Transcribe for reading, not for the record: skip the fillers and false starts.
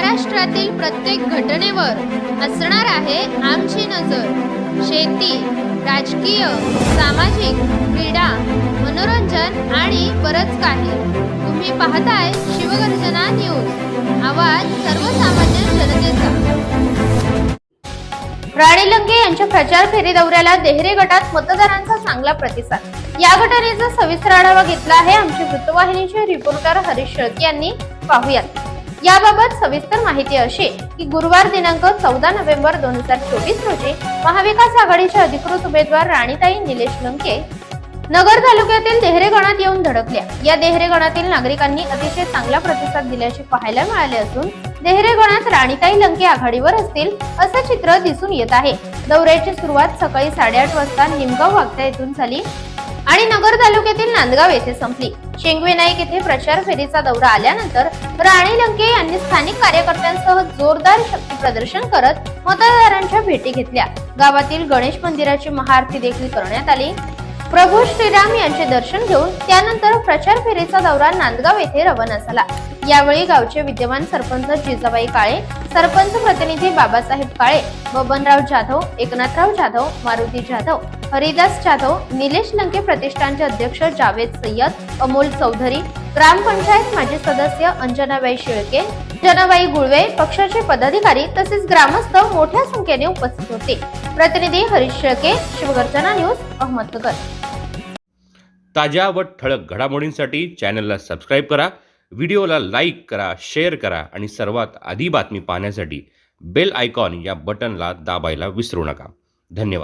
महाराष्ट्रातील प्रत्येक घटनेवर असणार आहे आमची नजर। शेती, राजकीय, सामाजिक, क्रीडा, मनोरंजन आणि बरंच काही। तुम्ही पाहताय शिवगर्जना न्यूज, आवाज सर्वसामान्य जनतेचा। राणी लंके यांच्या प्रचार फेरी दौऱ्याला देहरे गटात मतदारांचा चांगला प्रतिसाद। या घटनेचा सविस्तर आढावा घेतला आहे आमचे वृत्तवाहिनीचे रिपोर्टर हरीश शेळके यांनी। पाहूयात याबाबत सविस्तर माहिती अशी की गुरुवार दिनांक 14 नोव्हेंबर 2024 रोजी महाविकास आघाडीच्या अधिकृत उमेदवार राणीताई निलेश लंके नगर तालुक्यातील देहरे गणात येऊन धडकल्या। या देहरे गणातील नागरिकांनी अतिशय चांगला प्रतिसाद दिल्याचे पाहायला मिळाले असून देहरे गणात राणीताई लंके आघाडीवर असतील असे चित्र दिसून येत आहे। दौऱ्याची सुरुवात सकाळी 8:30 वाजता निमगाव वागता येथून झाली आणि नगर तालुक्यातील नांदगाव येथे संपली। शेंगवे नाईक येथे प्रचार फेरीचा दौरा आल्यानंतर राणी लंके यांनी स्थानिक कार्यकर्त्यांसह जोरदार शक्ती प्रदर्शन करत मतदारांच्या भेटी घेतल्या। गावातील गणेश मंदिराची महाआरती देखील करण्यात आली। प्रभू श्रीराम यांचे दर्शन घेऊन त्यानंतर प्रचार फेरीचा दौरा नांदगाव येथे रवाना झाला। यावेळी गावचे विद्यमान सरपंच जिजाबाई काळे, सरपंच प्रतिनिधी बाबासाहेब काळे, बबनराव जाधव, एकनाथराव जाधव, मारुती जाधव, हरिदास जाधव, निलेश लंके प्रतिष्ठानचे अध्यक्ष जावेद सय्यद, अमोल चौधरी, ग्रामपंचायत माजी सदस्य अंजनाबाई शेळके, जनाबाई गुळवे, पक्षाचे पदाधिकारी तसेच ग्रामस्थ मोठ्या संख्येने उपस्थित होते। प्रतिनिधी हरीश शेळके, शिवगर्जना न्यूज, अहमदनगर। ताज्या व ठळक घडामोडींसाठी चॅनलला सबस्क्राईब करा, व्हिडिओला लाईक करा, शेअर करा आणि सर्वात आधी बातमी पाहण्यासाठी बेल आयकॉन या बटनला दाबायला विसरू नका। धन्यवाद।